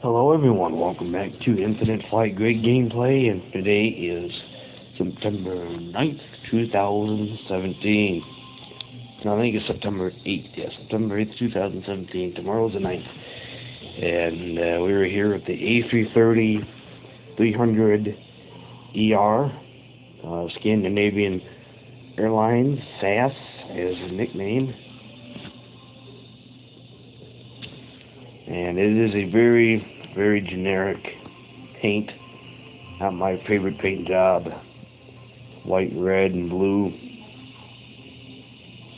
Hello everyone, welcome back to Infinite Flight Grid Gameplay, and today is September 9th, 2017. No, I think it's September 8th, yes, September 8th, 2017. Tomorrow's the 9th. And we were here at the A330-300ER, Scandinavian Airlines, SAS is the nickname. And it is a very, very generic paint. Not my favorite paint job. White, red, and blue.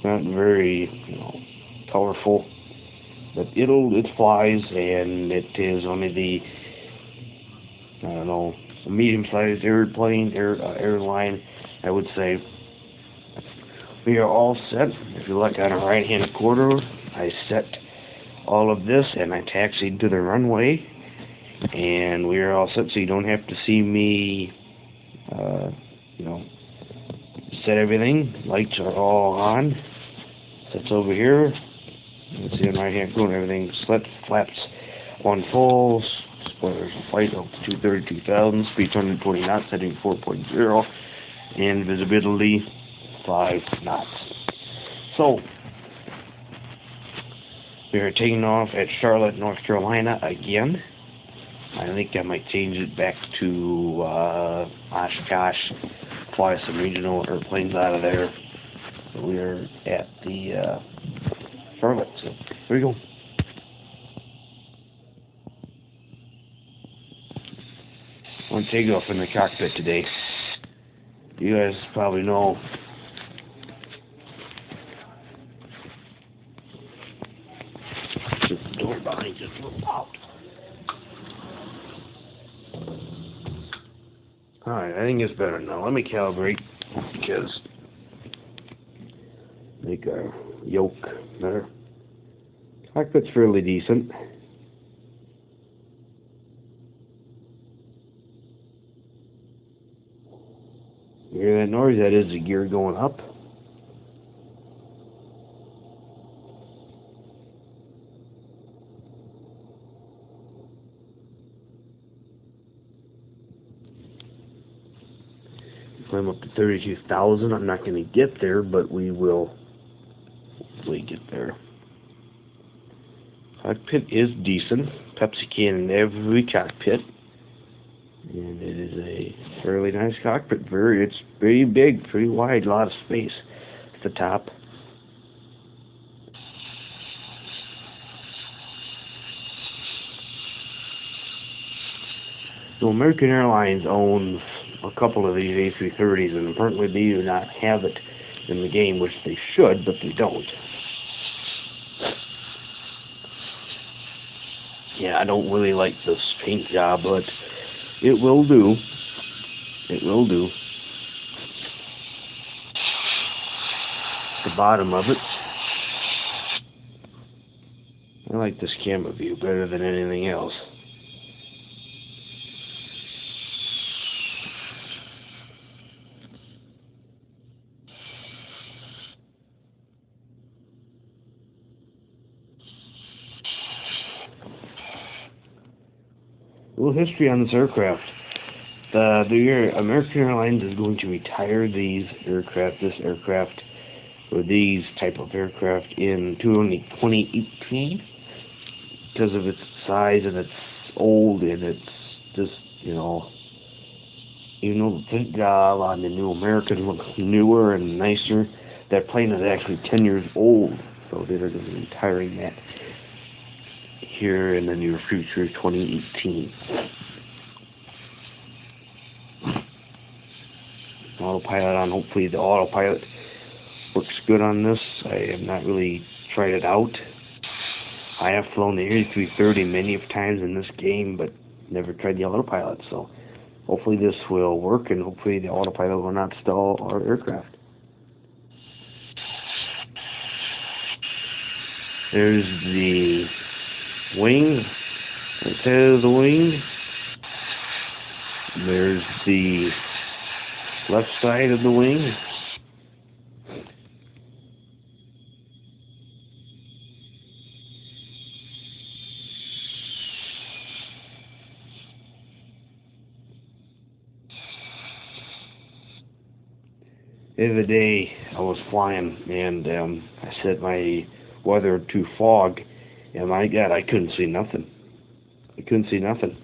Not very, colorful. But it flies, and it is only the, a medium-sized airline, I would say. We are all set. If you look on the right-hand corner, I set all of this, and I taxied to the runway, and we are all set, so you don't have to see me, set everything. Lights are all on. Sets over here. You can see on the right-hand corner, everything set. Flaps on full. Spoilers of flight altitude 32,000, speed 120 knots, heading 4.0, and visibility 5 knots. So, we are taking off at Charlotte, North Carolina again. I think I might change it back to Oshkosh, fly some regional airplanes out of there. We are at the Charlotte, so here we go. I want to take off in the cockpit today. You guys probably know the door behind just a little out. Alright, I think it's better now. Let me calibrate, because make our yoke better. Cockpit's fairly decent. You hear that noise? That is the gear going up. Climb up to 32,000. I'm not going to get there, but we will hopefully get there. Cockpit is decent. Pepsi can in every cockpit. And it is a fairly nice cockpit. It's pretty big, pretty wide, a lot of space at the top. So American Airlines owns a couple of these A330s, and apparently they do not have it in the game, which they should, but they don't. Yeah, I don't really like this paint job, but it will do. It will do. The bottom of it. I like this camera view better than anything else. A little history on this aircraft. The American Airlines is going to retire this aircraft, or these type of aircraft, in 2018 because of its size, and it's old, and it's just, even though the paint job on the new American looks newer and nicer, that plane is actually 10 years old, so they're going to be retiring that here in the near future, 2018. Autopilot on. Hopefully the autopilot works good on this. I have not really tried it out. I have flown the A330 many times in this game, but never tried the autopilot, so hopefully this will work, and hopefully the autopilot will not stall our aircraft. There's the wing, right there, the wing. There's the left side of the wing. The other day I was flying and I set my weather to fog, and my God, I couldn't see nothing. I couldn't see nothing.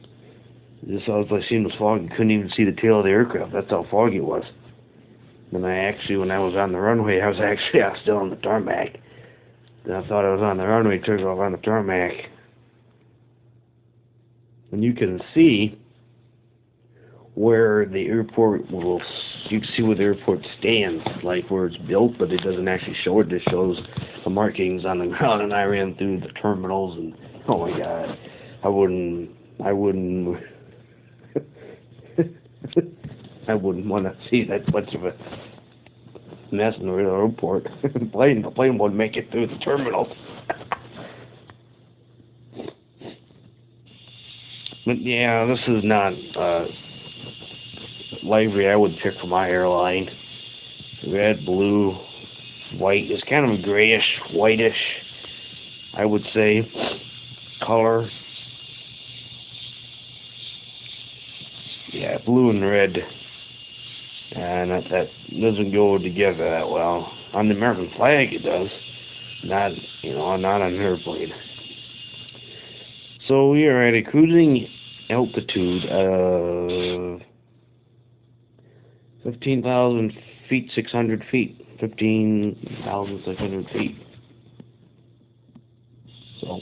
Just all I seen was fog. I couldn't even see the tail of the aircraft. That's how foggy it was. Then when I was on the runway, I was still on the tarmac. Then I thought I was on the runway, took off on the tarmac. And you can see where the airport you can see where the airport stands, like where it's built, but it doesn't actually show it. It just shows the markings on the ground, and I ran through the terminals, and oh my God, I wouldn't I wouldn't want to see that much of a mess in the airport. The plane wouldn't make it through the terminals. But yeah, this is not livery I would pick for my airline. Red, blue, white. It's kind of a grayish, whitish, I would say, color. Yeah, blue and red. And that doesn't go together that well. On the American flag it does. Not on an airplane. So we are at a cruising altitude of 15,000 feet, 600 feet. 15,600 feet. So,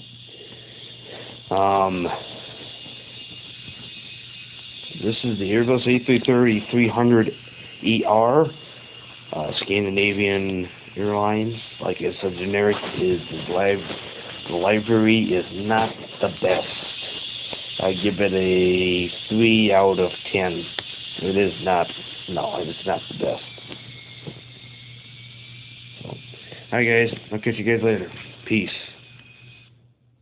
this is the Airbus A330-300ER, Scandinavian Airlines. Like it's a generic, the livery is not the best. I give it a 3 out of 10. It is not. No, it's not the best. So, alright guys, I'll catch you guys later. Peace.